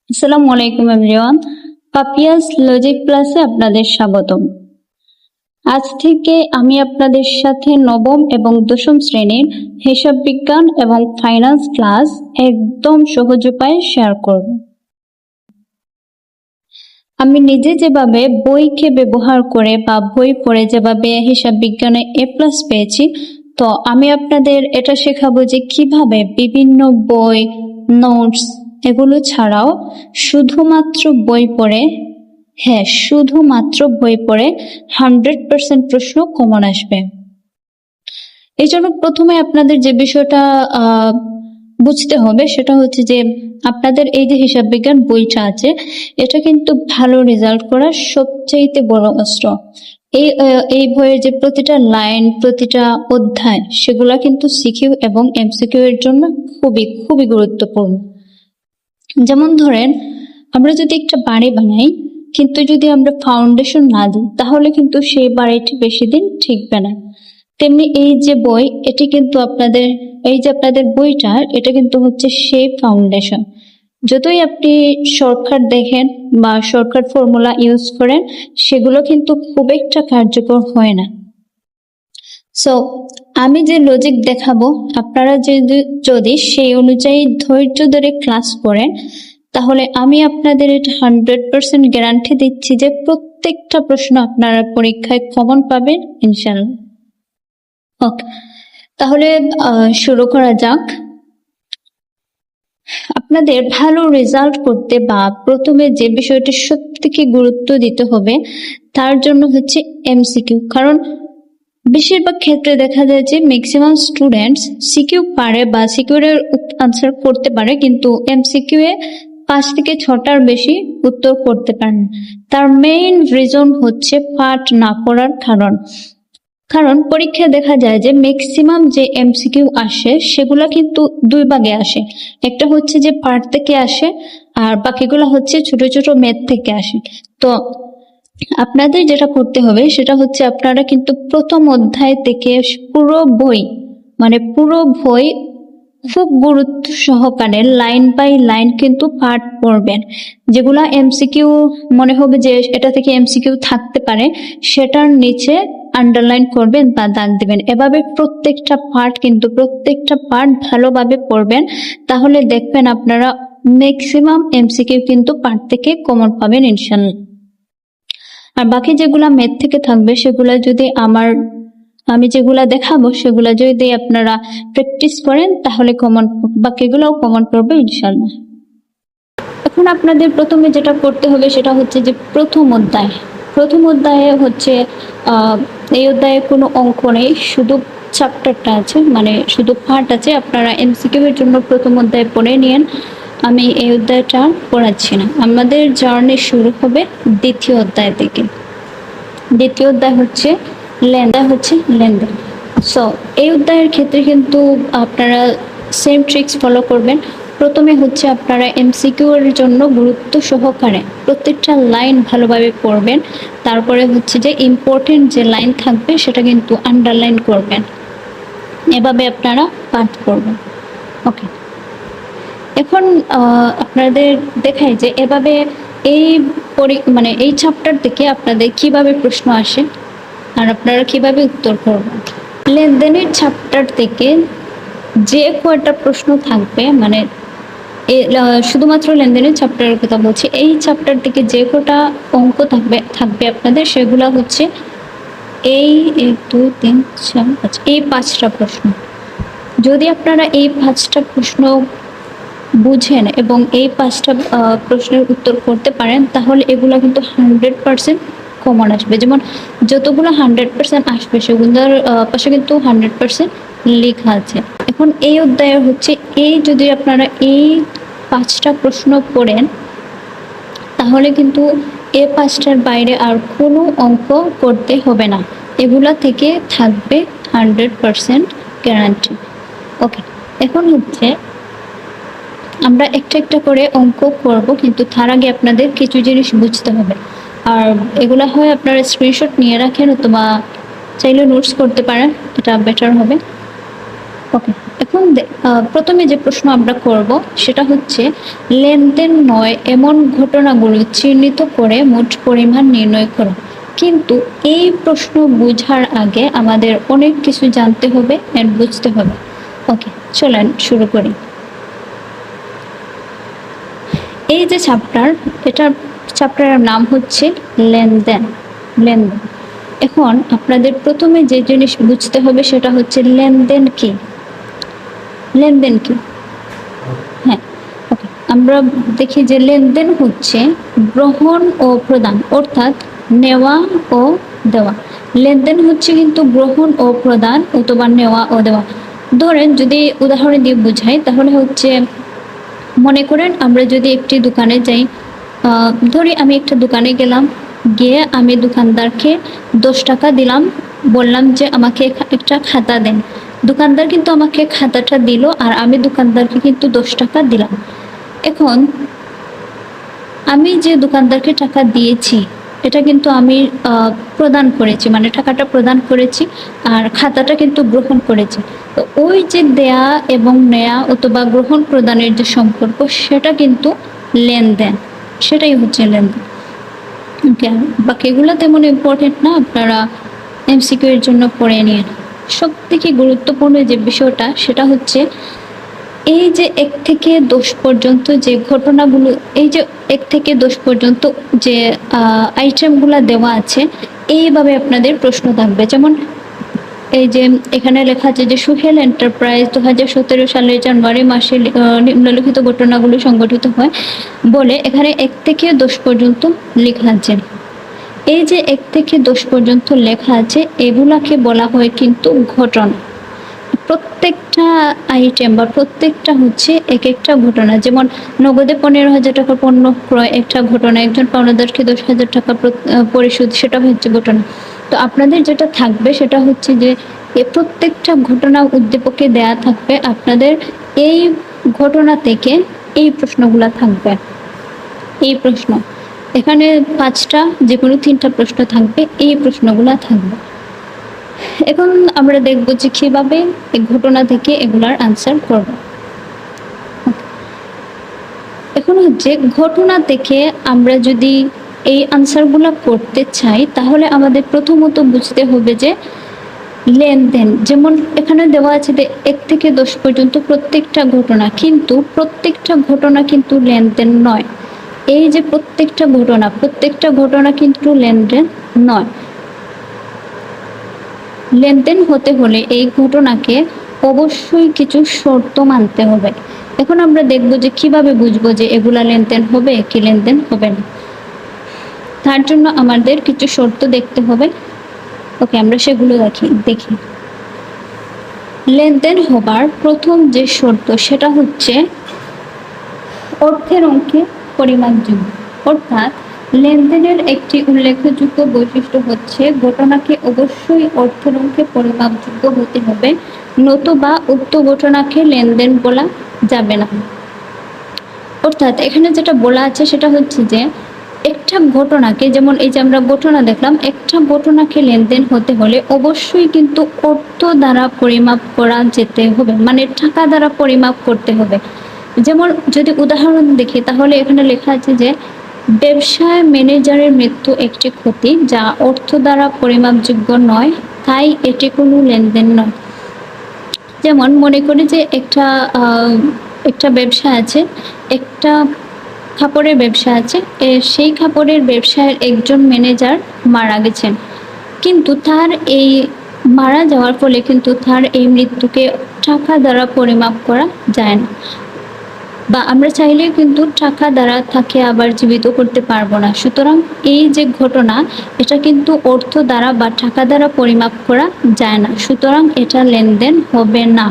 আসসালামু আলাইকুম everyone. Papiya's logic ক্লাসে আপনাদের স্বাগতম। আজ থেকে আমি আপনাদের সাথে নবম এবং দশম শ্রেণীর হিসাব বিজ্ঞান এবং ফাইন্যান্স ক্লাস একদম সহজ উপায়ে শেয়ার করব। আমি নিজে যেভাবে বইকে ব্যবহার করে বা বই পড়ে যেভাবে হিসাব বিজ্ঞানে A+ পেয়েছি, তো আমি আপনাদের এটা শেখাবো যে কিভাবে বিভিন্ন বই, নোটস এগুলো ছাড়াও শুধুমাত্র বই পড়ে, শুধুমাত্র বই পড়ে 100% প্রশ্ন কমন আসবে। এই জন্য প্রথমে আপনাদের যে বিষয়টা বুঝতে হবে সেটা হচ্ছে যে আপনাদের এই যে হিসাব বিজ্ঞান বইটা আছে, এটা কিন্তু ভালো রেজাল্ট করার সবচাইতে বড় অস্ত্র। এই বইয়ের যে প্রতিটা লাইন, প্রতিটা অধ্যায়, সেগুলা কিন্তু সিকিউ এবং এমসিকিউ এর জন্য খুবই খুবই গুরুত্বপূর্ণ। যেমন ধরেন, আমরা যদি একটা বাড়ি বানাই, কিন্তু যদি আমরা ফাউন্ডেশন না দিই, তাহলে কিন্তু সেই বাড়িটি বেশি দিন টিকবে না। তেমনি এই যে বই, এটি কিন্তু আপনাদের বইটা, এটা কিন্তু হচ্ছে সেই ফাউন্ডেশন। যতই আপনি শর্টকাট দেখেন বা শর্টকাট ফর্মুলা ইউজ করেন, সেগুলো কিন্তু খুব একটা কার্যকর হয় না। সো আমি যে লজিক দেখাবো, আপনারা যদি সেই অনুযায়ী ধৈর্য ধরে ক্লাস করেন, তাহলে আমি আপনাদের এটা 100% গ্যারান্টি দিচ্ছি যে প্রত্যেকটা প্রশ্ন আপনারা পরীক্ষায় কমন পাবেন ইনশাআল্লাহ। ওকে, তাহলে শুরু করা যাক। আপনাদের ভালো রেজাল্ট করতে বা প্রথমে যে বিষয়টি সবথেকে গুরুত্ব দিতে হবে, তার জন্য হচ্ছে এমসিকিউ। কারণ বেশিরভাগ ক্ষেত্রে দেখা যায় যে ম্যাক্সিমাম স্টুডেন্টস সিকিউ পারে বা সিকিউর এর আনসার করতে পারে, কিন্তু এমসিকিউ এ 5 থেকে 6টার বেশি উত্তর করতে পারে না। তার মেইন রিজন হচ্ছে পাঠ না পড়ার কারণ পরীক্ষায় দেখা যায় যে ম্যাক্সিমাম যে এমসিকিউ আসে, সেগুলা কিন্তু দুই ভাগে আসে। একটা হচ্ছে যে পাঠ থেকে আসে, আর বাকিগুলো হচ্ছে ছোট ছোট ম্যাথ থেকে আসে। তো আপনাদের যেটা করতে হবে সেটা হচ্ছে আপনারা কিন্তু প্রথম অধ্যায় থেকে পুরো বই খুব গুরুত্ব সহকারে লাইন বাই লাইন কিন্তু পাঠ পড়বেন। যেগুলা এমসিকিউ মনে হবে যে এটা থেকে এমসিকিউ থাকতে পারে, সেটার নিচে আন্ডারলাইন করবেন বা দাগ দিবেন। এভাবে প্রত্যেকটা পার্ট ভালোভাবে পড়বেন, তাহলে দেখবেন আপনারা ম্যাক্সিমাম এমসিকিউ কিন্তু পাঠ থেকে কমন পাবেন ইনশাআল্লাহ। আর বাকি যেগুলা ম্যাথ থেকে থাকবে, সেগুলা যদি আমি যেগুলা দেখাবো সেগুলা যদি আপনারা প্র্যাকটিস করেন, তাহলে বাকিগুলাও কমন পড়বে ইনশাআল্লাহ। এখন আপনাদের প্রথমে যেটা করতে হবে সেটা হচ্ছে যে প্রথম অধ্যায়ে হচ্ছে এই অধ্যায়ে কোনো অঙ্ক নেই, শুধু চ্যাপ্টারটা আছে, মানে শুধু পার্ট আছে। আপনারা এমসিকিউ এর জন্য প্রথম অধ্যায় পড়ে নিন। আমি এই অধ্যায়টা পড়াচ্ছি না। আমাদের জার্নি শুরু হবে দ্বিতীয় অধ্যায় থেকে। দ্বিতীয় অধ্যায় হচ্ছে লেনদেন। সো এই অধ্যায়ের ক্ষেত্রে কিন্তু আপনারা সেম ট্রিক্স ফলো করবেন। প্রথমে হচ্ছে আপনারা এমসিকিউ এর জন্য গুরুত্ব সহকারে প্রত্যেকটা লাইন ভালোভাবে পড়বেন। তারপরে হচ্ছে যে ইম্পর্টেন্ট যে লাইন থাকবে সেটা কিন্তু আন্ডারলাইন করবেন। এভাবে আপনারা পাঠ করবেন। ওকে, এখন আপনাদের দেখাই যে এভাবে এই চ্যাপ্টার থেকে আপনাদের কিভাবে প্রশ্ন আসে আর আপনারা কিভাবে উত্তর করবেন। লেনদেনের চ্যাপ্টার থেকে যে কয়টা প্রশ্ন থাকবে, মানে শুধুমাত্র লেনদেনের চ্যাপ্টারের কথা বলছি, এই চ্যাপ্টার থেকে যে কটা অঙ্ক থাকবে আপনাদের, সেগুলা হচ্ছে এই 1 2 3 4 5 এই 5টা প্রশ্ন। যদি আপনারা এই 5টা প্রশ্ন বুঝেন এবং এই 5টা প্রশ্নের উত্তর করতে পারেন, তাহলে এগুলা কিন্তু 100% কমন আসবে। যেমন যতগুলো 100% আসবে, সেগুলোর পাশে কিন্তু 100% লেখা আছে। এখন এই অধ্যায়ের হচ্ছে যদি আপনারা এই 5টা প্রশ্ন পড়েন, তাহলে কিন্তু এই 5টার বাইরে আর কোনো অঙ্ক করতে হবে না। এগুলা থেকে থাকবে 100% গ্যারান্টি। ওকে, এখন হচ্ছে আমরা একটা একটা করে অঙ্ক করব, কিন্তু তার আগে আপনাদের কিছু জিনিস বুঝতে হবে। আর এগুলা হয় আপনারা স্ক্রিনশট নিয়ে রাখেন, অথবা চাইলে নোটস করতে পারেন, এটা বেটার হবে। ওকে, এখন প্রথমে যে প্রশ্ন আমরা করব সেটা হচ্ছে লেনদেন নয় এমন ঘটনাগুলো চিহ্নিত করে মোট পরিমাণ নির্ণয় করো। কিন্তু এই প্রশ্ন বোঝার আগে আমাদের অনেক কিছু জানতে হবে এন্ড বুঝতে হবে। ওকে, চলেন শুরু করি। এই যে চ্যাপ্টারের নাম হচ্ছে লেনদেন। লেনদেন এখন আপনাদের প্রথমে যে জিনিস বুঝতে হবে সেটা হচ্ছে লেনদেন কি। লেনদেন কি? হ্যাঁ, ওকে, আমরা দেখি যে লেনদেন হচ্ছে গ্রহণ ও প্রদান, অর্থাৎ নেওয়া ও দেওয়া। লেনদেন হচ্ছে কিন্তু গ্রহণ ও প্রদান অথবা নেওয়া ও দেওয়া। ধরেন যদি উদাহরণ দিয়ে বুঝাই তাহলে হচ্ছে, মনে করেন আমরা যদি একটি দোকানে যাই, ধরি আমি একটা দোকানে গেলাম, গিয়ে আমি দোকানদারকে 10 টাকা দিলাম, বললাম যে আমাকে একটা খাতা দেন। দোকানদার কিন্তু আমাকে খাতাটা দিল আর আমি দোকানদারকে কিন্তু 10 টাকা দিলাম। এখন আমি যে দোকানদারকে টাকা দিয়েছি এটা কিন্তু আমি প্রদান করেছি, মানে টাকাটা প্রদান করেছি আর খাতাটা কিন্তু গ্রহণ করেছি। তো ওই যে দেয়া এবং নেয়া অথবা গ্রহণ প্রদানের যে সম্পর্ক সেটা কিন্তু লেনদেন, সেটাই হচ্ছে লেনদেন। ওকে, বাকিগুলো তেমন ইম্পর্টেন্ট না, আপনারা এমসিকিউ এর জন্য পড়ে নিন। সব থেকে গুরুত্বপূর্ণ যে বিষয়টা সেটা হচ্ছে এই যে 1 থেকে 10 পর্যন্ত যে ঘটনাগুলো, এই যে 1 থেকে 10 পর্যন্ত যে আইটেমগুলো দেওয়া আছে, এইভাবে আপনাদের প্রশ্ন থাকবে। যেমন এই যে এখানে লেখা আছে যে সুহেল এন্টারপ্রাইজ 2017 সালের জানুয়ারি মাসে নিম্নলিখিত ঘটনাগুলো সংঘটিত হয় বলে এখানে 1 থেকে 10 পর্যন্ত লেখা আছে। এই যে 1 থেকে 10 পর্যন্ত লেখা আছে এগুলাকে বলা হয় কিন্তু ঘটনা। প্রত্যেকটা আইটেম বা প্রত্যেকটা হচ্ছে এক একটা ঘটনা। যেমন নগদে 15,000 টাকার পণ্য ক্রয় একটা ঘটনা, একজন পাওনাদারকে 10,000 টাকা পরিশোধ, সেটা হচ্ছে ঘটনা। তো আপনাদের যেটা থাকবে সেটা হচ্ছে যে প্রত্যেকটা ঘটনা উদ্দীপকে দেয়া থাকবে, আপনাদের এই ঘটনা থেকে এই প্রশ্নগুলা থাকবে। এই প্রশ্ন এখানে 5টা, যে কোনো 3টা প্রশ্ন থাকবে, এই প্রশ্নগুলা থাকবে। এখন আমরা দেখব যে কিভাবে এই ঘটনা থেকে এগুলার আনসার করব। এখন হচ্ছে ঘটনা থেকে আমরা যদি এই আনসারগুলো করতে চাই তাহলে আমাদের প্রথমত বুঝতে হবে যে লেনদেন, যেমন এখানে দেওয়া আছে যে 1 থেকে 10 পর্যন্ত প্রত্যেকটা ঘটনা, কিন্তু প্রত্যেকটা ঘটনা কিন্তু লেনদেন নয়। এই যে প্রত্যেকটা ঘটনা কিন্তু লেনদেন নয়। লেনদেন হতে হলে এই ঘটনাকে অবশ্যই কিছু শর্ত মানতে হবে। এখন আমরা দেখব যে কিভাবে বুঝবো যে এগুলা লেনদেন হবে কি লেনদেন হবে না। তার জন্য আমাদের কিছু শর্ত দেখতে হবে। ওকে, আমরা সেগুলো দেখি। লেনদেন হবার প্রথম যে শর্ত সেটা হচ্ছে অর্থের অঙ্কে পরিমাপযোগ্য। অর্থাৎ লেনদেনের একটি উল্লেখযোগ্য বৈশিষ্ট্য হচ্ছে ঘটনাকে অবশ্যই অর্থের অঙ্কে পরিমাপযোগ্য হতে হবে, নতুবা উক্ত ঘটনাকে লেনদেন বলা যাবে না। অর্থাৎ এখানে যেটা বলা আছে সেটা হচ্ছে যে একটা ঘটনাকে, যেমন এই যে আমরা ঘটনা দেখলাম, একটা ঘটনাকে লেনদেন হতে হলে অবশ্যই কিন্তু অর্থ দ্বারা পরিমাপ করা যেতে হবে, মানে টাকা দ্বারা পরিমাপ করতে হবে। যেমন যদি উদাহরণ দেখি তাহলে এখানে লেখা আছে যে ব্যবসায় ম্যানেজারের মৃত্যু একটি ক্ষতি যা অর্থ দ্বারা পরিমাপযোগ্য নয়, তাই এটি কোনো লেনদেন নয়। যেমন মনে করি যে একটা ব্যবসা আছে, একটা কাপড়ের ব্যবসা আছে, সেই কাপড়ের ব্যবসায়ের একজন ম্যানেজার মারা গেছেন, কিন্তু তার এই মারা যাওয়ার ফলে কিন্তু তার এই মৃত্যুকে টাকা দ্বারা পরিমাপ করা যায় না, বা আমরা চাইলে কিন্তু টাকা দ্বারা তাকে আবার জীবিত করতে পারবো না। সুতরাং এই যে ঘটনা এটা কিন্তু অর্থ দ্বারা বা টাকা দ্বারা পরিমাপ করা যায় না, সুতরাং এটা লেনদেন হবে না।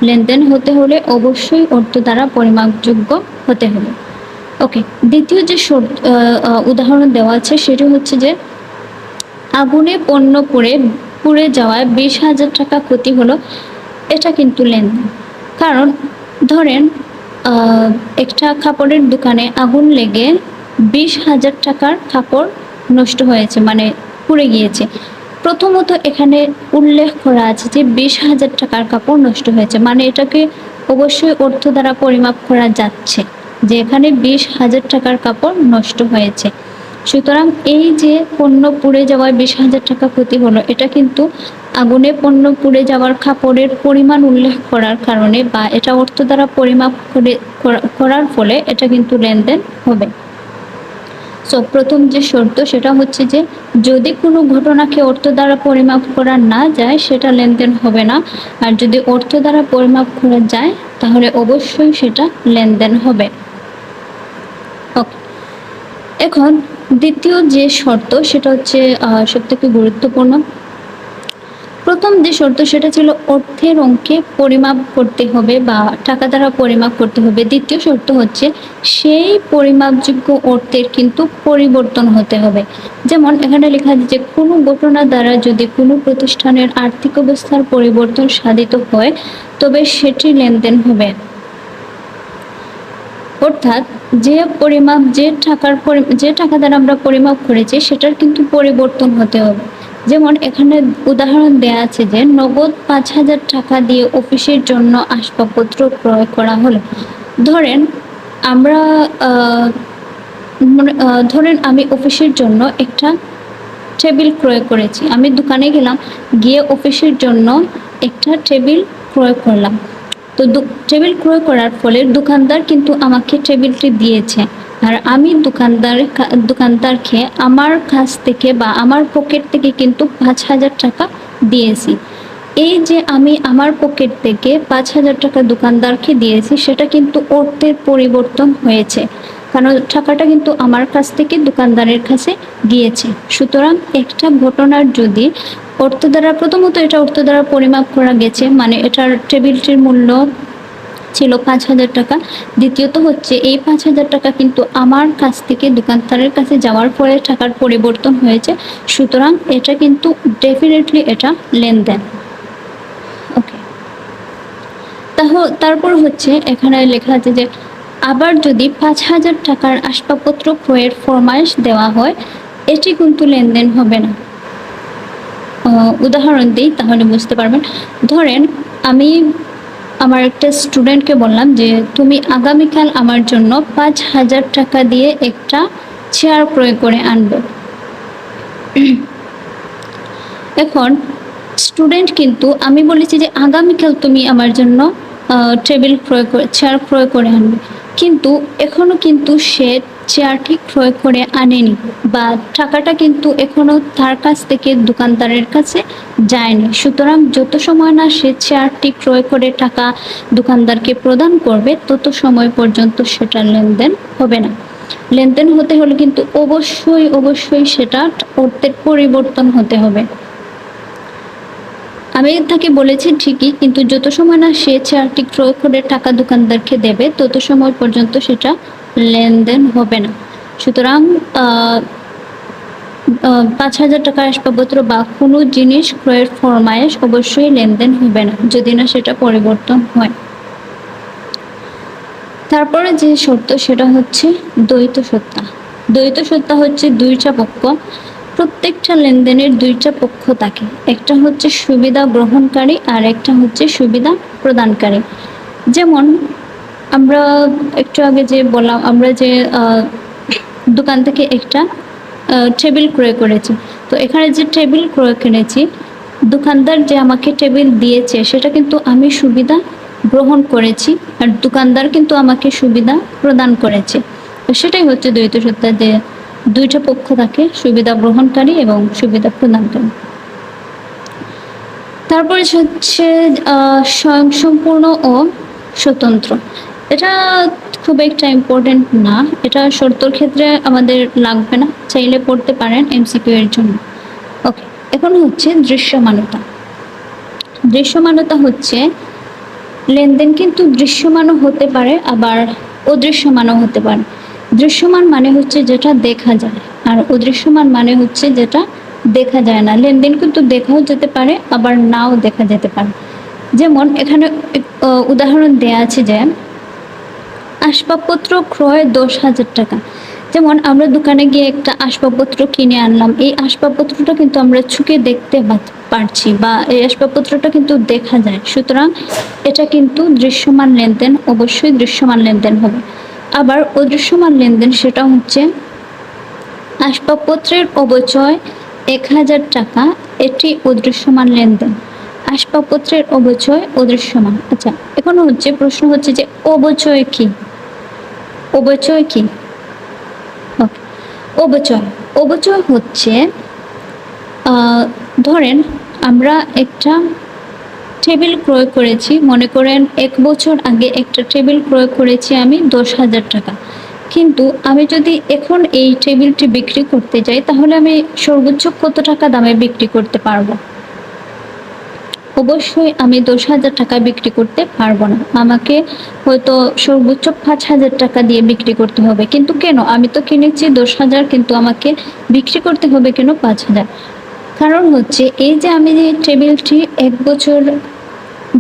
লেনদেন হতে হলে অবশ্যই অর্থ দ্বারা পরিমাপযোগ্য হতে হবে। ওকে, দ্বিতীয় যে উদাহরণ দেওয়া আছে সেটি হচ্ছে যে আগুনে পণ্য পুড়ে যাওয়ায় 20,000 টাকা ক্ষতি হলো, এটা কিন্তু লেনদেন। কারণ ধরেন একটা কাপড়ের দোকানে আগুন লেগে 20,000 টাকার কাপড় নষ্ট হয়েছে, মানে পুড়ে গিয়েছে। প্রথমত এখানে উল্লেখ করা আছে যে 20,000 টাকার কাপড় নষ্ট হয়েছে, মানে এটাকে অবশ্যই অর্থ দ্বারা পরিমাপ করা যাচ্ছে যে এখানে 20,000 টাকার কাপড় নষ্ট হয়েছে। সুতরাং এই যে পণ্য পুড়ে যাওয়ায় 20,000 টাকা ক্ষতি হলো, এটা কিন্তু আগুনে পণ্য পুড়ে যাওয়ার কাপড়ের পরিমাণ উল্লেখ করার কারণে বা এটা অর্থ দ্বারা পরিমাপ করার ফলে এটা কিন্তু লেনদেন হবে। সো প্রথম যে শর্ত সেটা হচ্ছে যে যদি কোনো ঘটনাকে অর্থ দ্বারা পরিমাপ করা না যায় সেটা লেনদেন হবে না, আর যদি অর্থ দ্বারা পরিমাপ করা যায় তাহলে অবশ্যই সেটা লেনদেন হবে। ওকে, এখন দ্বিতীয় যে শর্ত সেটা হচ্ছে সবথেকে গুরুত্বপূর্ণ। প্রথম যে শর্ত সেটা ছিল অর্থের অঙ্কে পরিমাপ করতে হবে বা টাকা দ্বারা পরিমাপ করতে হবে। দ্বিতীয় শর্ত হচ্ছে সেই পরিমাপযোগ্য অর্থের কিন্তু পরিবর্তন হতে হবে। যেমন এখানে লেখা আছে যে কোনো ঘটনা দ্বারা যদি কোনো প্রতিষ্ঠানের আর্থিক অবস্থার পরিবর্তন সাধিত হয় তবে সেটি লেনদেন হবে। অর্থাৎ যে পরিমাপ যে টাকা দ্বারা আমরা পরিমাপ করেছি সেটার কিন্তু পরিবর্তন হতে হবে। যেমন এখানে উদাহরণ দেয়া আছে যে নগদ 5,000 টাকা দিয়ে অফিসের জন্য আসবাবপত্র ক্রয় করা হলো। ধরেন আমরা ধরেন আমি অফিসের জন্য একটা টেবিল ক্রয় করেছি। আমি দোকানে গেলাম, গিয়ে অফিসের জন্য একটা টেবিল ক্রয় করলাম। তো টেবিল ক্রয় করার ফলে দোকানদার কিন্তু আমাকে টেবিলটি দিয়েছে, আর আমি দোকানদারকে আমার কাছ থেকে বা আমার পকেট থেকে কিন্তু 5,000 টাকা দিয়েছি। এই যে আমি আমার পকেট থেকে 5,000 টাকা দোকানদারকে দিয়েছি সেটা কিন্তু অর্থের পরিবর্তন হয়েছে, কারণ টাকাটা কিন্তু আমার কাছ থেকে দোকানদারের কাছে গিয়েছে। সুতরাং একটা ঘটনার যদি অর্থ দ্বারা, প্রথমত এটা অর্থ দ্বারা পরিমাপ করা গেছে, মানে এটার টেবিলটির মূল্য ছিল 5,000 টাকা। দ্বিতীয়ত হচ্ছে এই 5,000 টাকা কিন্তু আমার কাছ থেকে দোকানদারের কাছে যাওয়ার পরে টাকার পরিবর্তন হয়েছে। সুতরাং এটা কিন্তু ডেফিনেটলি এটা লেনদেন। ওকে, তারপর হচ্ছে এখানে লেখা আছে যে আবার যদি 5,000 টাকার আসবাবপত্র ক্রয়ের ফরমাইশ দেওয়া হয় এটি কিন্তু লেনদেন হবে না। উদাহরণ দিই তাহলে বুঝতে পারবেন। ধরেন আমি আমার একটা স্টুডেন্টকে বললাম যে তুমি আগামীকাল আমার জন্য 5,000 টাকা দিয়ে একটা চেয়ার ক্রয় করে আনবে। এখন স্টুডেন্ট কিন্তু আমি বলেছি যে আগামীকাল তুমি আমার জন্য চেয়ার ক্রয় করে আনবে, কিন্তু এখনো কিন্তু সে চেয়ারটি ক্রয় করে আনেনি বা টাকাটা কিন্তু এখনো তার কাছ থেকে দোকানদারের কাছে যায়নি। সুতরাং যত সময় না সে চেয়ারটি ক্রয় করে টাকা দোকানদারকে প্রদান করবে তত সময় পর্যন্ত সেটা লেনদেন হবে না। লেনদেন হতে হলে কিন্তু অবশ্যই সেটা অর্থের পরিবর্তন হতে হবে। আমি তাকে বলেছি ঠিকই, কিন্তু যত সময় না সে চেয়ারটি ক্রয় করে টাকা দোকানদারকে দেবে তত সময় পর্যন্ত সেটা লেনদেন হবে না। সুতরাং 5,000 টাকার আসবাবপত্র বা কোনো জিনিস ক্রয়ের ফরমায়েশ অবশ্যই লেনদেন হবে না যদি না সেটা পরিবর্তন হয়। তারপরে যে শর্ত সেটা হচ্ছে দ্বৈত সত্তা। দ্বৈত সত্তা হচ্ছে দুইটা পক্ষ, প্রত্যেকটা লেনদেনের দুইটা পক্ষ থাকে, একটা হচ্ছে সুবিধা গ্রহণকারী আর একটা হচ্ছে সুবিধা প্রদানকারী। যেমন আমরা একটু আগে যে বললাম, আমরা যে দোকান থেকে একটা টেবিল ক্রয় করেছি, তো এখানে যে টেবিল ক্রয় কিনেছি দোকানদার যে আমাকে টেবিল দিয়েছে সেটা কিন্তু আমি সুবিধা গ্রহণ করেছি আর দোকানদার কিন্তু আমাকে সুবিধা প্রদান করেছে। তো সেটাই হচ্ছে দ্বৈত সত্তা, যে দুইটা পক্ষ থাকে, সুবিধা গ্রহণকারী এবং সুবিধা প্রদানকারী। তারপরে হচ্ছে স্বয়ংসম্পূর্ণ ও স্বতন্ত্র। এটা খুব একটা ইম্পর্টেন্ট না, এটা শর্তর ক্ষেত্রে আমাদের লাগবে না, চাইলে পড়তে পারেন এমসিকিউ এর জন্য। ওকে, এখন হচ্ছে দৃশ্যমানতা। দৃশ্যমানতা হচ্ছে লেনদেন কিন্তু দৃশ্যমানও হতে পারে আবার অদৃশ্যমানও হতে পারে। দৃশ্যমান মানে হচ্ছে যেটা দেখা যায়, আর অদৃশ্যমান মানে হচ্ছে যেটা দেখা যায় না। লেনদেন কিন্তু দেখাও যেতে পারে আবার নাও দেখা যেতে পারে। যেমন এখানে উদাহরণ দেয়া আছে যে আসবাবপত্র ক্রয় 10,000 টাকা। যেমন আমরা দোকানে গিয়ে একটা আসবাবপত্র কিনে আনলাম, এই আসবাবপত্রটা কিন্তু আমরা চোখে দেখতে পারছি বা এই আসবাবপত্রটা কিন্তু দেখা যায়, সুতরাং এটা কিন্তু দৃশ্যমান লেনদেন, অবশ্যই দৃশ্যমান লেনদেন হবে। আবার অদৃশ্যমান লেনদেন সেটা হচ্ছে আসবাবপত্রের অবচয় ১,০০০ টাকা, এটি অদৃশ্যমান লেনদেন। আসবাবপত্রের অবচয় অদৃশ্যমান। আচ্ছা, এখন হচ্ছে প্রশ্ন হচ্ছে যে অবচয় কি? অবচয় কি? ওকে, অবচয় অবচয় হচ্ছে ধরেন আমরা একটা টেবিল ক্রয় করেছি, মনে করেন ১ বছর আগে একটা টেবিল ক্রয় করেছি আমি ১০,০০০ টাকা, কিন্তু আমি যদি এখন এই টেবিলটি বিক্রি করতে যাই তাহলে আমি সর্বোচ্চ কত টাকা দামে বিক্রি করতে পারবো? অবশ্যই আমি ১০,০০০ টাকা বিক্রি করতে পারবো না, আমাকে হয়তো সর্বোচ্চ ৫,০০০ টাকা দিয়ে বিক্রি করতে হবে। কিন্তু কেন? আমি তো কিনেছি ১০,০০০, কিন্তু আমাকে বিক্রি করতে হবে কেন ৫,০০০? কারণ হচ্ছে এই যে আমি যে টেবিলটি ১ বছর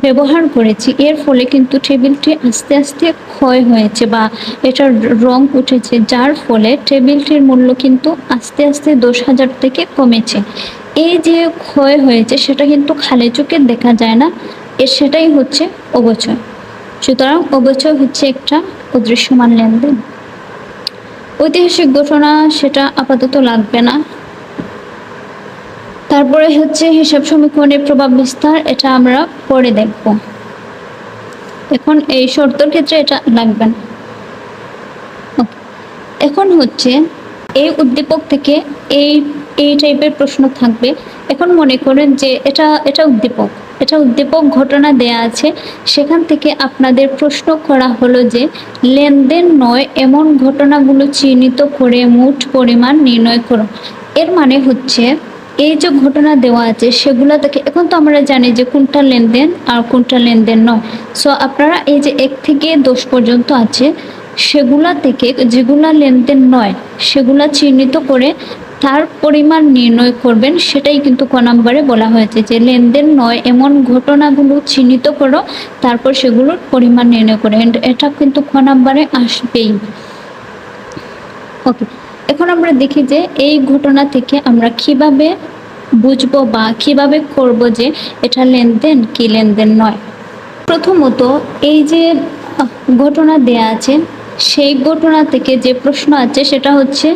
ব্যবহার করেছি, এর ফলে কিন্তু টেবিলটি আস্তে আস্তে ক্ষয় হয়েছে বা এটার রং উঠেছে, যার ফলে টেবিলটির মূল্য কিন্তু আস্তে আস্তে ১০,০০০ থেকে কমেছে। এই যে ক্ষয় হয়েছে সেটা কিন্তু খালি চোখে দেখা যায় না, সেটাই হচ্ছে অবচয়। সুতরাং অবচয় হচ্ছে একটা অদৃশ্যমান লেনদেন। ঐতিহাসিক ঘটনা সেটা আপাতত লাগবে না। তারপরে হচ্ছে হিসাব সমীকরণের প্রভাব বিস্তার, এটা আমরা পরে দেখব। এখন এই শর্তর ক্ষেত্রে এটা লাগবে না। এখন হচ্ছে এই উদ্দীপক থেকে এই এই টাইপের প্রশ্ন থাকবে। এখন মনে করেন যে এটা উদ্দীপক ঘটনা দেয়া আছে, সেখান থেকে আপনাদের প্রশ্ন করা হলো যে লেনদেন নয় এমন ঘটনাগুলো চিহ্নিত করে মোট পরিমাণ নির্ণয় করো। এর মানে হচ্ছে এই যে ঘটনা দেওয়া আছে সেগুলো থেকে, এখন তো আমরা জানি যে কোনটা লেনদেন আর কোনটা লেনদেন নয়। সো আপনারা এই যে ১ থেকে ১০ পর্যন্ত আছে সেগুলা থেকে যেগুলা লেনদেন নয় সেগুলা চিহ্নিত করে তার পরিমাণ নির্ণয় করবেন, সেটাই কিন্তু ক নম্বরে বলা হয়েছে যে লেনদেন নয় এমন ঘটনাগুলো চিহ্নিত করো, তারপর সেগুলোর পরিমাণ নির্ণয় করে। এটা কিন্তু ক নম্বরে আসবেই। ওকে, এখন আমরা দেখি যে এই ঘটনা থেকে আমরা কিভাবে বুঝবো বা কিভাবে করব যে এটা লেনদেন কি লেনদেন নয়। প্রথমত এই যে ঘটনা দেয়া আছে সেই ঘটনা থেকে যে প্রশ্ন আছে সেটা হচ্ছে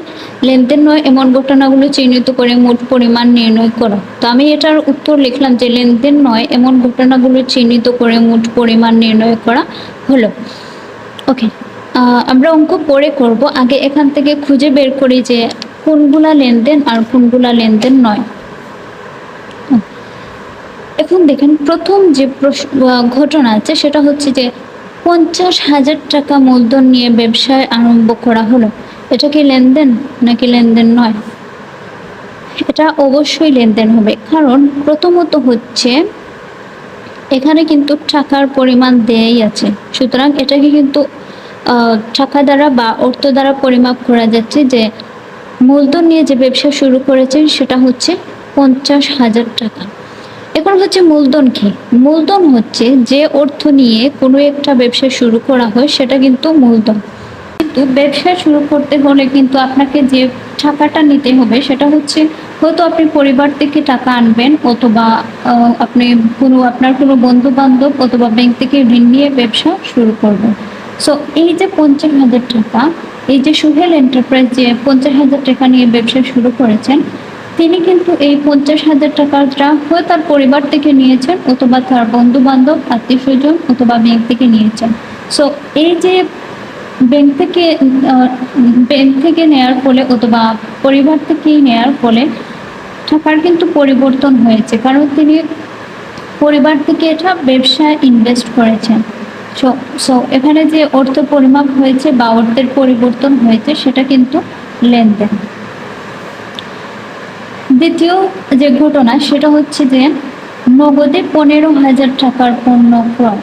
লেনদেন নয় এমন ঘটনাগুলো চিহ্নিত করে মোট পরিমাণ নির্ণয় করো। তো আমি এটার উত্তর লিখলাম যে লেনদেন নয় এমন ঘটনাগুলো চিহ্নিত করে মোট পরিমাণ নির্ণয় করা হলো। ওকে, আমরা অঙ্ক পরে করব, আগে এখান থেকে খুঁজে বের করি যে কোনগুলা লেনদেন আর কোনগুলা লেনদেন নয়। এখন দেখেন প্রথম যে ঘটনা আছে সেটা হচ্ছে যে ৫০,০০০ টাকা মূলধন নিয়ে ব্যবসায় আরম্ভ করা হলো। এটা কি লেনদেন নাকি লেনদেন নয়? এটা অবশ্যই লেনদেন হবে, কারণ প্রথমত হচ্ছে এখানে কিন্তু টাকার পরিমাণ দেয়াই আছে, সুতরাং এটাকে কিন্তু টাকা দ্বারা বা অর্থ দ্বারা পরিমাপ করা যাচ্ছে যে মূলধন নিয়ে যে ব্যবসা শুরু করেছেন সেটা হচ্ছে ৫০,০০০ টাকা। এখন হচ্ছে মূলধন কি? মূলধন হচ্ছে যে অর্থ নিয়ে কোনো একটা ব্যবসা শুরু করা হয় সেটা কিন্তু মূলধন। কিন্তু ব্যবসা শুরু করতে হলে কিন্তু আপনাকে যে টাকাটা নিতে হবে সেটা হচ্ছে হয়তো আপনি পরিবার থেকে টাকা আনবেন, অথবা আপনি আপনার কোনো বন্ধু বান্ধব অথবা ব্যাংক থেকে ঋণ নিয়ে ব্যবসা শুরু করবেন। সো এই যে ৫০,০০০ টাকা, এই যে সোহেল এন্টারপ্রাইজ যে ৫০,০০০ টাকা নিয়ে ব্যবসা শুরু করেছেন, তিনি কিন্তু এই ৫০,০০০ টাকাটা হয় তার পরিবার থেকে নিয়েছেন, অথবা তার বন্ধু বান্ধব আত্মীয় স্বজন অথবা ব্যাংক থেকে নিয়েছেন। সো এই যে ব্যাংক থেকে নেয়ার ফলে অথবা পরিবার থেকে নেয়ার ফলে টাকার কিন্তু পরিবর্তন হয়েছে, কারণ তিনি পরিবার থেকে এটা ব্যবসায় ইনভেস্ট করেছেন। সো এখানে যে অর্থ পরিমাপ হয়েছে বা অর্থের পরিবর্তন হয়েছে সেটা কিন্তু লেনদেন। দ্বিতীয় যে ঘটনা সেটা হচ্ছে যে নগদে ১৫,০০০ টাকার পণ্য ক্রয়।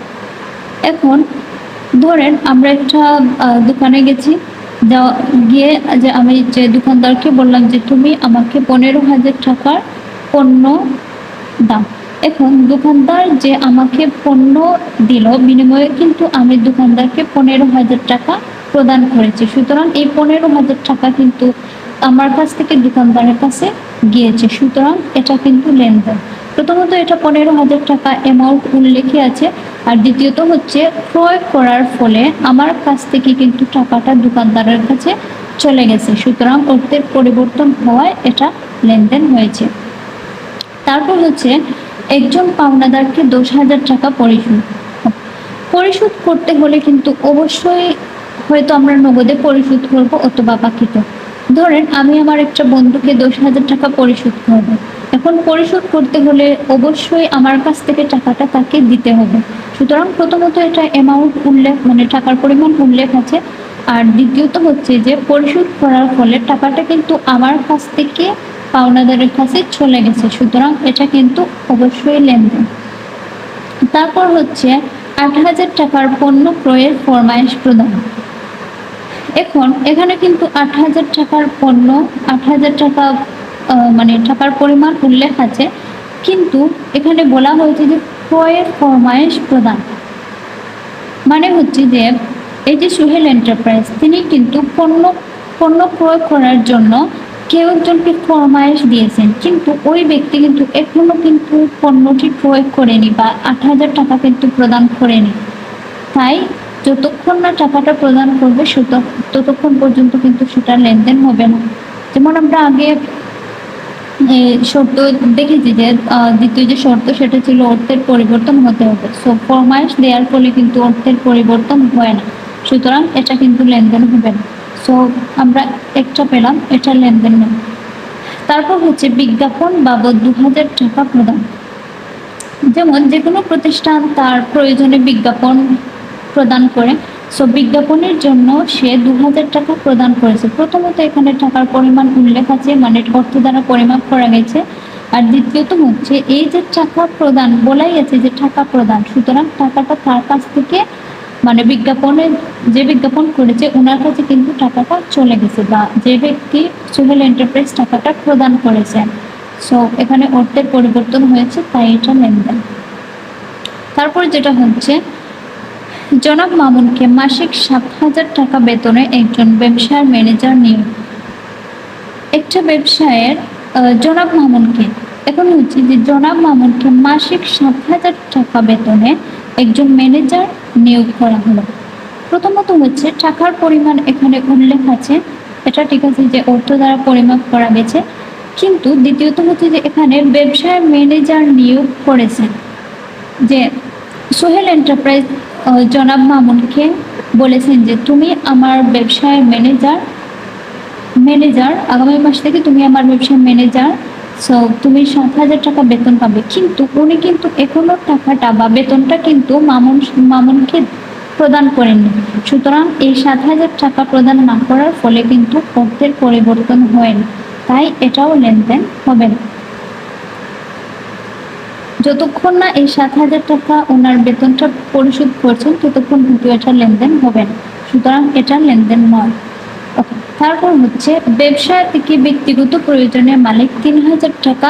এখন ধরেন আমরা একটা দোকানে গেছি, গিয়ে যে আমি যে দোকানদারকে বললাম যে তুমি আমাকে ১৫,০০০ টাকার পণ্য দাও। এখন দোকানদার যে আমাকে পণ্য দিল, বিনিময়ে কিন্তু আমি দোকানদারকে 15,000 টাকা প্রদান করেছি। সুতরাং এই 15,000 টাকা কিন্তু আমার কাছ থেকে দোকানদারের কাছে গিয়েছে, সুতরাং এটা কিন্তু লেনদেন। প্রথমত এটা 15,000 টাকা অ্যামাউন্ট উল্লেখে আছে, আর দ্বিতীয়ত হচ্ছে ক্রয় করার ফলে আমার কাছ থেকে কিন্তু টাকাটা দোকানদারের কাছে চলে গেছে, সুতরাং অর্থের পরিবর্তন হওয়ায় এটা লেনদেন হয়েছে। তারপর হচ্ছে একজন পাওনাদারকে 10,000 টাকা পরিশোধ করতে হলে কিন্তু অবশ্যই হয়তো আমরা নগদে পরিশোধ করব অথবা বাকিতে। ধরেন আমি আমার একটা বন্ধুকে 10,000 টাকা পরিশোধ করব। এখন পরিশোধ করতে হলে অবশ্যই আমার কাছ থেকে টাকাটা তাকে দিতে হবে। সুতরাং প্রথমত এটা অ্যামাউন্ট উল্লেখ, মানে টাকার পরিমাণ উল্লেখ আছে, আর দ্বিতীয়ত হচ্ছে যে পরিশোধ করার ফলে টাকাটা কিন্তু আমার কাছ থেকে পাওনাদারের কাছে চলে গেছে, সুতরাং এটা কিন্তু অবশ্যই লেনদেন। তারপর হচ্ছে 8,000 টাকার পণ্য ক্রয়ের ফরমায়েশ প্রদান। এখন এখানে কিন্তু 8,000 টাকার পণ্য, 8,000 টাকা মানে টাকার পরিমাণ উল্লেখ আছে, কিন্তু এখানে বলা হয়েছে যে ক্রয়ের ফরমায়েশ প্রদান। মানে হচ্ছে যে এই যে সোহেল এন্টারপ্রাইজ, তিনি কিন্তু পণ্য ক্রয় করার জন্য কেউ একজনকে ফরমায়েশ দিয়েছেন, কিন্তু ওই ব্যক্তি কিন্তু এখনো কিন্তু পণ্যটি ক্রয় করেনি বা 8,000 টাকা কিন্তু প্রদান করেনি। তাই যতক্ষণ না টাকাটা প্রদান করবে ততক্ষণ পর্যন্ত কিন্তু সেটা লেনদেন হবে না। যেমন আমরা আগে শর্ত দেখেছি যে দ্বিতীয় যে শর্ত সেটা ছিল অর্থের পরিবর্তন হতে হবে। সো ফরমায়েশ দেওয়ার ফলে কিন্তু অর্থের পরিবর্তন হয় না, সুতরাং এটা কিন্তু লেনদেন হবে না। সো আমরা একটা পেলাম, এটা লেনদেন নয়। তারপর হচ্ছে বিজ্ঞাপন বাবদ 2,000 টাকা প্রদান। যেমন যে কোনো প্রতিষ্ঠান তার প্রয়োজনে বিজ্ঞাপন প্রদান করে, সো বিজ্ঞাপনের জন্য সে 2,000 টাকা প্রদান করেছে। প্রথমত এখানে টাকার পরিমাণ উল্লেখ আছে, মানে অর্থ দ্বারা পরিমাপ করা গেছে, আর দ্বিতীয়ত হচ্ছে এই যে টাকা প্রদান বলাই আছে যে টাকা প্রদান, সুতরাং টাকাটা তার কাছ থেকে, মানে যে বিজ্ঞাপন করেছে ওনার কাছে কিন্তু টাকাটা চলে গেছে, বা যে ব্যক্তি সোহেল এন্টারপ্রাইজ টাকাটা প্রদান করেছেন। সো এখানে অর্থের পরিবর্তন হয়েছে, তাই এটা লেনদেন। তারপর যেটা হচ্ছে জনাব মামুনকে মাসিক 7,000 টাকা বেতনে একজন ব্যবসায়ের ম্যানেজার নিয়োগ। একটা ব্যবসায়ের জনাব মামুনকে, এখন হচ্ছে যে জনাব মামুনকে মাসিক 7,000 টাকা বেতনে একজন ম্যানেজার নিয়োগ করা হলো। প্রথমত হচ্ছে টাকার পরিমাণ এখানে উল্লেখ আছে, এটা ঠিক আছে যে অর্থ দ্বারা পরিমাপ করা গেছে, কিন্তু দ্বিতীয়ত হচ্ছে যে এখানে ব্যবসায়ের ম্যানেজার নিয়োগ করেছেন, যে সোহেল এন্টারপ্রাইজ জনাব মামুনকে বলেছেন যে তুমি আমার ব্যবসায়ের ম্যানেজার, আগামী মাস থেকে তুমি আমার ব্যবসার ম্যানেজার, সো তুমি 7,000 টাকা বেতন পাবে। কিন্তু উনি কিন্তু এখনো টাকাটা বা বেতনটা কিন্তু মামুনকে প্রদান করেননি, সুতরাং এই 7,000 টাকা প্রদান না করার ফলে কিন্তু অর্থের পরিবর্তন হয়নি, তাই এটাও লেনদেন হবে না। যতক্ষণ না এই 7,000 টাকা ওনার বেতনটা পরিশোধ করছেন ততক্ষণ কিন্তু এটা লেনদেন হবে না, সুতরাং এটা লেনদেন নয়। ওকে, তারপর হচ্ছে ব্যবসা থেকে ব্যক্তিগত প্রয়োজনে মালিক 3,000 টাকা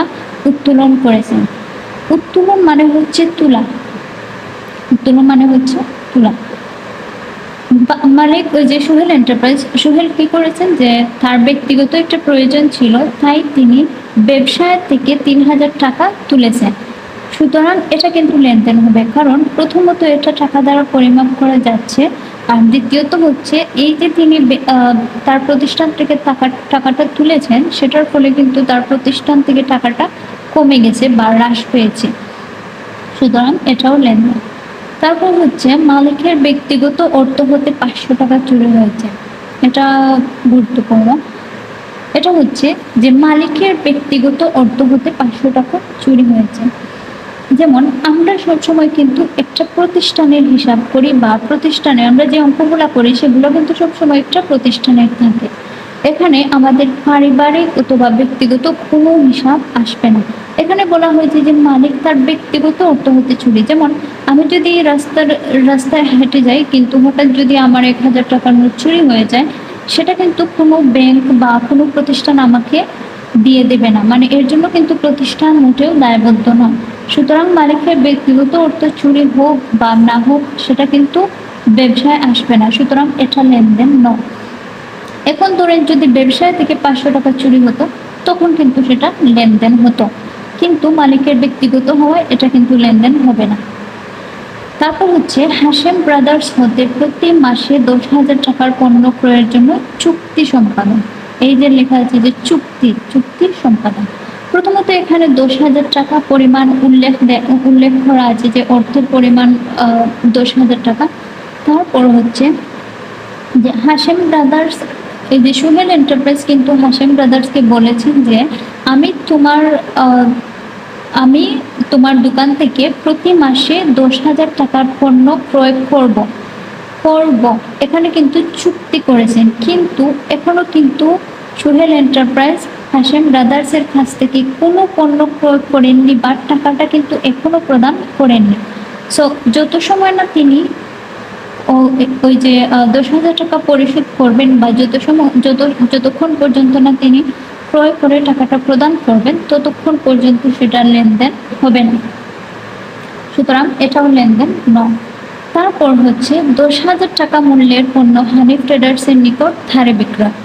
উত্তোলন করেছেন। উত্তোলন মানে হচ্ছে তুলা, মালিক ওই যে সোহেল এন্টারপ্রাইজ, সোহেল কি করেছেন যে তার ব্যক্তিগত একটা প্রয়োজন ছিল, তাই তিনি ব্যবসায় থেকে 3,000 টাকা তুলেছেন, সুতরাং এটা কিন্তু লেনদেন হবে, কারণ প্রথমত এটা টাকা দ্বারা পরিমাপ করা যাচ্ছে, আর দ্বিতীয়ত হচ্ছে এই যে তিনি তার প্রতিষ্ঠান থেকে টাকাটা তুলেছেন, সেটার ফলে কিন্তু তার প্রতিষ্ঠান থেকে টাকাটা কমে গেছে বা হ্রাস পেয়েছে, সুতরাং এটাও লেনদেন। তারপর হচ্ছে মালিকের ব্যক্তিগত অর্থ হতে 500 টাকা চুরি হয়েছে, এটা গুরুত্বপূর্ণ। এটা হচ্ছে যে মালিকের ব্যক্তিগত অর্থ হতে 500 টাকা চুরি হয়েছে। যেমন আমরা সবসময় কিন্তু একটা প্রতিষ্ঠানের হিসাব করি, বা প্রতিষ্ঠানে আমরা যে অঙ্কগুলো করি সেগুলো কিন্তু সবসময় একটা প্রতিষ্ঠানের থাকে, এখানে আমাদের পারিবারিক অথবা ব্যক্তিগত কোনো হিসাব আসবে না। এখানে বলা হয়েছে যে মালিক তার ব্যক্তিগত অর্থ হতে চুরি। যেমন আমি যদি রাস্তায় হেঁটে যাই, কিন্তু হঠাৎ যদি আমার 1,000 টাকার নোট চুরি হয়ে যায়, সেটা কিন্তু কোনো ব্যাংক বা কোনো প্রতিষ্ঠান আমাকে দিয়ে দেবে না, মানে এর জন্য কিন্তু প্রতিষ্ঠান মোটেও দায়বদ্ধ নয়। সুতরাং মালিকের ব্যক্তিগত অর্থ চুরি হোক বা না হোক সেটা কিন্তু ব্যবসায় আসবে না, সুতরাং এটা লেনদেন নয়। এখন ধরেন যদি ব্যবসায় থেকে 500 টাকা চুরি হতো তখন কিন্তু সেটা লেনদেন হতো, কিন্তু মালিকের ব্যক্তিগত হওয়ায় এটা কিন্তু লেনদেন হবে না। তারপর হচ্ছে হাশেম ব্রাদার্স হতে প্রতি মাসে 10,000 টাকার পণ্য ক্রয়ের জন্য চুক্তি সম্পাদন। এই যে লেখা আছে যে চুক্তি সম্পাদন, প্রথমত এখানে 10,000 টাকা পরিমাণ উল্লেখ করা আছে যে অর্থের পরিমাণ 10,000 টাকা। তারপর হচ্ছে যে হাশেম ব্রাদার্স, এই যে সোহেল এন্টারপ্রাইজ কিন্তু হাশেম ব্রাদার্সকে বলেছেন যে আমি তোমার দোকান থেকে প্রতি মাসে 10,000 টাকার পণ্য ক্রয় করব। এখানে কিন্তু চুক্তি করেছেন, কিন্তু এখনো কিন্তু সোহেল এন্টারপ্রাইজ হাশেম ব্রাদার্সের কাছ থেকে কোনো পণ্য ক্রয় করেননি বা টাকাটা কিন্তু এখনো প্রদান করেননি। সো যত সময় না তিনি ওই যে 10,000 টাকা পরিশোধ করবেন বা যতক্ষণ পর্যন্ত না তিনি ক্রয় করে টাকাটা প্রদান করবেন ততক্ষণ পর্যন্ত সেটা লেনদেন হবে না, সুতরাং এটাও লেনদেন নয়। তারপর হচ্ছে 10,000 টাকা মূল্যের পণ্য হানিফ ট্রেডার্সের নিকট ধারে বিক্রয়।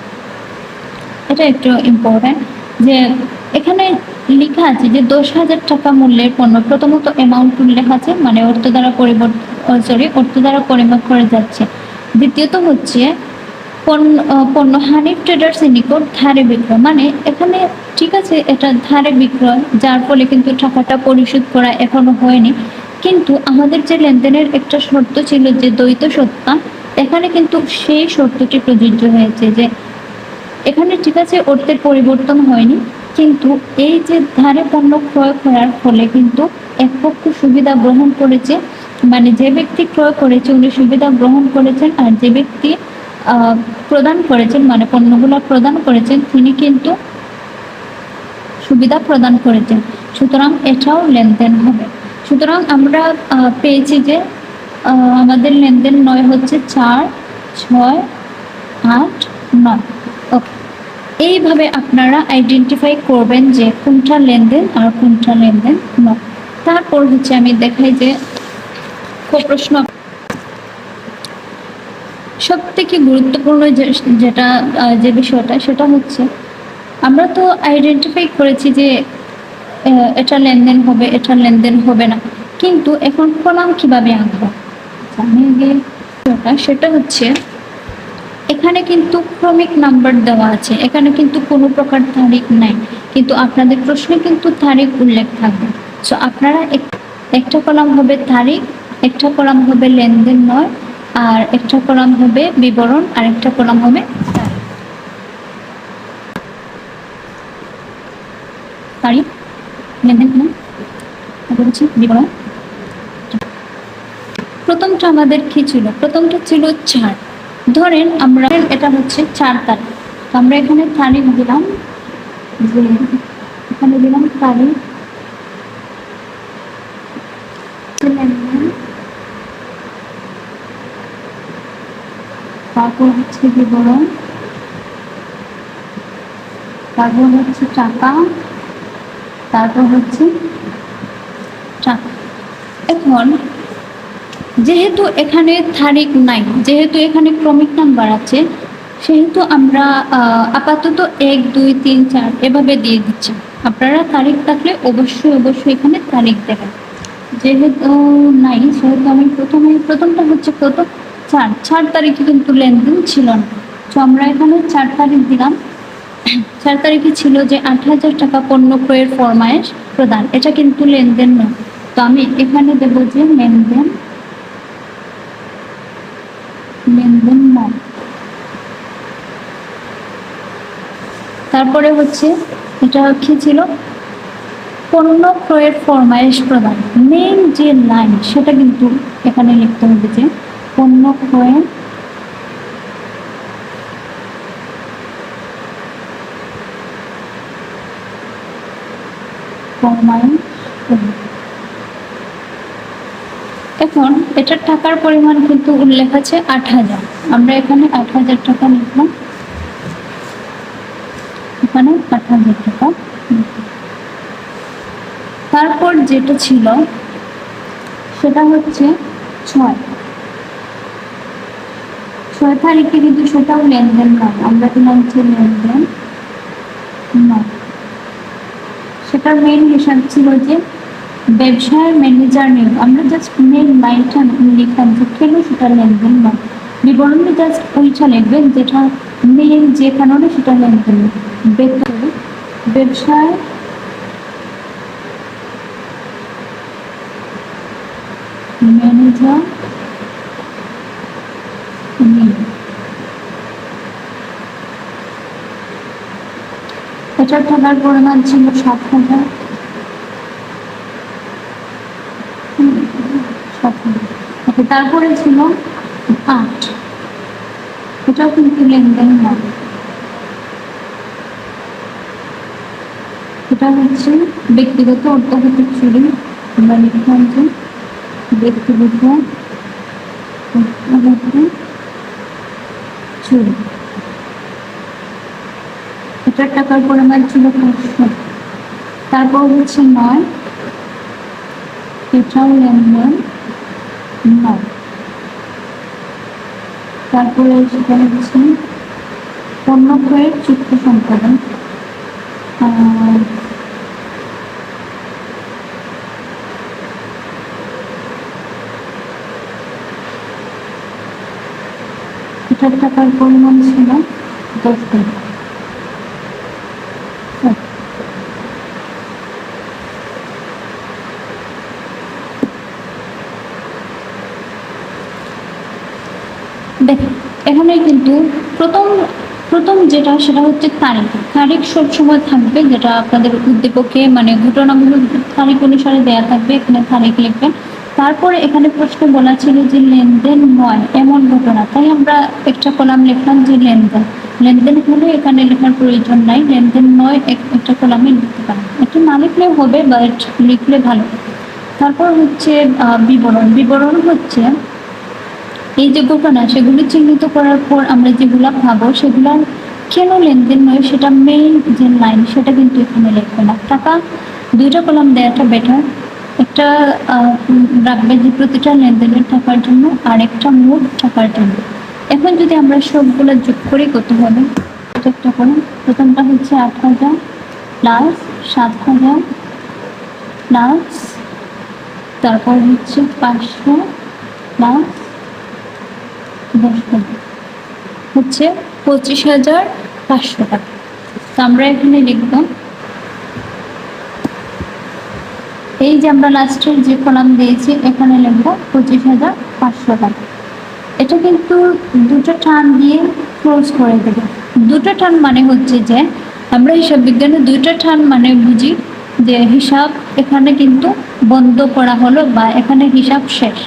এটা একটু ইম্পর্টেন্ট যে এখানে লেখা আছে যে 10,000 টাকা মূল্যের পণ্য, প্রথমত অ্যামাউন্ট উল্লেখ আছে মানে অর্থ দ্বারা পরিমাপ করে যাচ্ছে। দ্বিতীয়ত হচ্ছে পণ্য হানিফ ট্রেডার্সের নিকট ধারে বিক্রয়, মানে এখানে ঠিক আছে এটা ধারে বিক্রয়, যার ফলে কিন্তু টাকাটা পরিশোধ করা এখনো হয়নি, কিন্তু আমাদের যে লেনদেনের একটা শর্ত ছিল যে দ্বৈত সত্তা, এখানে কিন্তু সেই শর্তটি প্রযোজ্য হয়েছে যে এখানে ঠিক আছে অর্থের পরিবর্তন হয়নি, কিন্তু এই যে ধারে পণ্য ক্রয় করার ফলে কিন্তু এক পক্ষ সুবিধা গ্রহণ করেছে, মানে যে ব্যক্তি ক্রয় করেছে উনি সুবিধা গ্রহণ করেছেন, আর যে ব্যক্তি প্রদান করেছেন মানে পণ্যগুলো প্রদান করেছেন তিনি কিন্তু সুবিধা প্রদান করেছেন, সুতরাং এটাও লেনদেন হবে। সুতরাং আমরা পেয়েছি যে আমাদের লেনদেন 9 হচ্ছে 4, 6, 8, 9। ওকে, এইভাবে আপনারা আইডেন্টিফাই করবেন যে কোনটা লেনদেন আর কোনটা লেনদেন নয়। তারপর হচ্ছে আমি দেখাই যে প্রশ্ন সব থেকে গুরুত্বপূর্ণ যে বিষয়টা সেটা হচ্ছে আমরা তো আইডেন্টিফাই করেছি যে এটা লেনদেন হবে এটা লেনদেন হবে না, কিন্তু এখন কলাম কিভাবে আঁকবো সেটা হচ্ছে এখানে কিন্তু ক্রমিক নাম্বার দেওয়া আছে, এখানে কিন্তু কোনো প্রকার তারিখ নাই, কিন্তু আপনাদের প্রশ্নে কিন্তু তারিখ উল্লেখ থাকবে। সো আপনারা একটা কলাম হবে তারিখ, একটা কলাম হবে লেনদেন নয়, আর একটা কলাম হবে বিবরণ, আর একটা কলাম হবে তারিখ লেনদেন নয় বিবরণ। প্রথমটা আমাদের কি ছিল? প্রথমটা ছিল 4। ধরেন আমরা এটা হচ্ছে 4 তারিখ, তো আমরা এখানে তারিখ দিলাম, যে এখানে দিলাম তারিখ, তারপর হচ্ছে বিবরণ, তারপর হচ্ছে টাকা, তারপর হচ্ছে টাকা। এখন যেহেতু এখানে তারিখ নাই, যেহেতু এখানে ক্রমিক নাম্বার আছে, সেহেতু আমরা আপাতত 1, 2, 3, 4 এভাবে দিয়ে দিচ্ছি। আপনারা তারিখ থাকলে অবশ্যই এখানে তারিখ দেবেন, যেহেতু নাই সেহেতু আমি প্রথমটা হচ্ছে কত 4 তারিখে কিন্তু লেনদেন ছিল না, তো আমরা এখানে 4 তারিখ দিলাম। 4 তারিখে ছিল যে 8,000 টাকা পণ্য ক্রয়ের ফরমায়েশ প্রদান, এটা কিন্তু লেনদেন নয়, তো আমি এখানে দেব যে লেনদেন নয়। তারপরে হচ্ছে এটা কি ছিল? পণ্য ক্রয়ের ফরমায়েশ প্রদান, মেইন যে লাইন সেটা কিন্তু এখানে লিখতে হবে যে পণ্য ক্রয়ের ফরমায়েশ। এখন এটার টাকার পরিমাণ কিন্তু উল্লেখ আছে 8,000, আমরা এখানে 8,000 টাকা লিখলাম, এখানে 8,000 টাকা। তারপর যেটা ছিল সেটা হচ্ছে 6 তারিখে, কিন্তু সেটাও লেনদেন নয়, আমরা দিলাম হচ্ছে লেনদেন নয়। সেটার মেন হিসাব ছিল যে ব্যবসায়ের ম্যানেজার নিয়োগ, আমরা জাস্ট মেন লাইনটা লিখলাম যে কেন সেটা লেনদেন নয়। বিবরণে জাস্ট ওইটা লিখবেন যেটা মেন যে কারণে সেটা লেনদেন নয়। ব্যবসায় ম্যানেজার নিয়োগ, এটার টাকার পরিমাণ ছিল 7,000। তারপরে ছিল 8, এটাও কিন্তু লেনদেন নয়। এটা হচ্ছে ব্যক্তিগত অর্থগত চুরি, আমরা লিখলাম যে ব্যক্তিগত অর্থগত চুরি, এটার টাকার পরিমাণ ছিল 500। তারপর হচ্ছে 9, এটাও লেনদেন নয়। তারপরে সেটা হচ্ছে পণ্য ক্রয়ের চুক্তি সম্পাদন, এটার টাকার পরিমাণ ছিল 10,000। দেখেন এখানে কিন্তু প্রথম যেটা সেটা হচ্ছে তারিখ সবসময় থাকবে, যেটা আপনাদের উদ্দীপকে মানে ঘটনাগুলো তারিখ অনুসারে দেয়া থাকবে, এখানে তারিখ লিখবেন। তারপরে এখানে প্রশ্ন বলা ছিল যে লেনদেন নয় এমন ঘটনা, তাই আমরা একটা কলাম লিখলাম যে লেনদেন হলে এখানে লেখার প্রয়োজন নাই, লেনদেন নয় একটা কলামে লিখতে পারেন। এটা না লিখলেও হবে, বাট লিখলে ভালো। তারপর হচ্ছে বিবরণ হচ্ছে এই যে ঘটনা সেগুলি চিহ্নিত করার পর আমরা যেগুলা পাবো সেগুলা কেন লেনদেন নয় সেটা মেইন যে লাইন সেটা কিন্তু এখানে লিখবে না। টাকা 2টা কলাম দেওয়াটা বেটার, একটা রাখবে যে প্রতিটা লেনদেনের টাকার জন্য আর একটা মোট টাকার জন্য। এখন যদি আমরা সবগুলো যোগ করে করতে হবে, একটা কলাম, প্রথমটা হচ্ছে 8,000 প্লাস 7,000 প্লাস তারপর হচ্ছে 500 প্লাস 10,000 হচ্ছে 25,500 টাকা। তো আমরা এখানে লিখব এই যে আমরা লাস্টের যে কলাম দিয়েছি এখানে লিখব 25,500 টাকা। এটা কিন্তু 2টা টার্ম দিয়ে ক্লোজ করে দেবে। 2টা টার্ম মানে হচ্ছে যে আমরা হিসাব বিজ্ঞানে 2টা টার্ম মানে বুঝি যে হিসাব এখানে কিন্তু বন্ধ করা হলো বা এখানে হিসাব শেষ।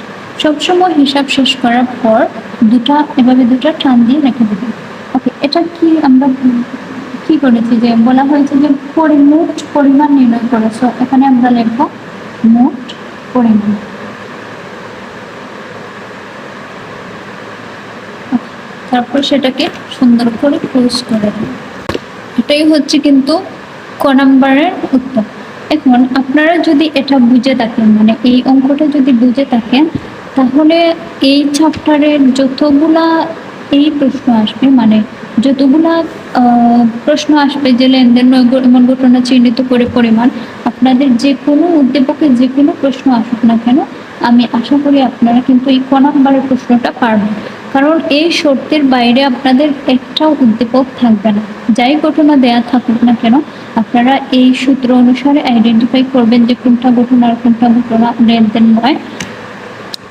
সবসময় হিসাব শেষ করার পর এভাবে 2টা টার্ম দিয়ে রেখে দেবে। ওকে, এটা কি আমরা কি করেছি যে বলা হয়েছে যে মোট পরিমাণ নির্ণয় করেছো, এখানে আমরা লিখব মোট পরিমাণ। তারপর সেটাকে সুন্দর করে ক্লোজ করে দেব। এটাই হচ্ছে কিন্তু ক নাম্বারের উত্তর। এখন আপনারা যদি এটা বুঝে থাকেন, মানে এই অঙ্কটা যদি বুঝে থাকেন, তাহলে এই চ্যাপ্টারের যতগুলা এই প্রশ্ন আসবে, মানে যতগুলা প্রশ্ন আসবে যে লেনদেন এমন ঘটনা চিহ্নিত করে পরিমাণ, আপনাদের যে কোনো উদ্দীপকে যে কোনো প্রশ্ন আসুক না কেন, আমি আশা করি আপনারা কিন্তু এই ক নাম্বারের প্রশ্নটা পারবেন। কারণ এই শর্তের বাইরে আপনাদের একটাও উদ্দীপক থাকবে না। যাই ঘটনা দেয়া থাকুক না কেন, আপনারা এই সূত্র অনুসারে আইডেন্টিফাই করবেন যে কোনটা ঘটনা আর কোনটা ঘটনা লেনদেন নয়।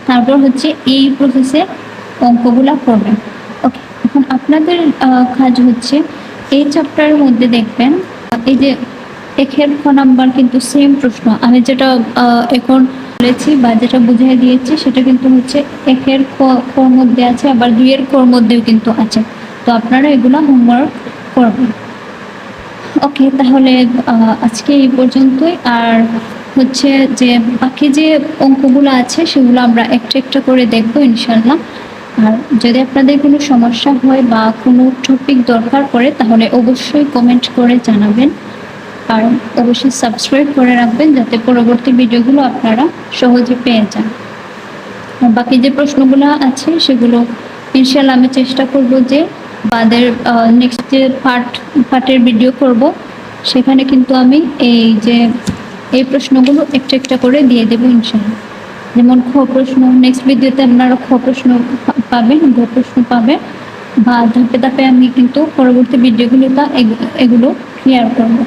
তারপর হচ্ছে এই প্রসেসে অঙ্কগুলা করবেন। ওকে, এখন আপনাদের কাজ হচ্ছে এই চ্যাপ্টারের মধ্যে দেখবেন এই যে 1-এর ক নাম্বার কিন্তু সেম প্রশ্ন আমি যেটা এখন বলেছি বা যেটা বুঝিয়ে দিয়েছি সেটা কিন্তু হচ্ছে 1-এর কর মধ্যে আছে, আবার 2-এর কর মধ্যেও কিন্তু আছে। তো আপনারা এগুলা হোমওয়ার্ক করবেন। ওকে, তাহলে আজকে এই পর্যন্তই। আর হচ্ছে যে বাকি যে অঙ্কগুলো আছে সেগুলো আমরা একটা একটা করে দেখবো ইনশাল্লাহ। আর যদি আপনাদের কোনো সমস্যা হয় বা কোনো টপিক দরকার পড়ে তাহলে অবশ্যই কমেন্ট করে জানাবেন। আর অবশ্যই সাবস্ক্রাইব করে রাখবেন যাতে পরবর্তী ভিডিওগুলো আপনারা সহজে পেয়ে যান। আর বাকি যে প্রশ্নগুলো আছে সেগুলো ইনশাল্লাহ আমি চেষ্টা করব যে বাদের নেক্সট যে পার্টের ভিডিও করব সেখানে কিন্তু আমি এই প্রশ্নগুলো একটা একটা করে দিয়ে দেবো ইনশাল্লাহ। যেমন খ প্রশ্ন নেক্সট ভিডিওতে আপনারা খ প্রশ্ন পাবেন, গ প্রশ্ন পাবেন, বা ধাপে ধাপে আমি কিন্তু পরবর্তী ভিডিওগুলোতে এগুলো ক্লিয়ার করবো।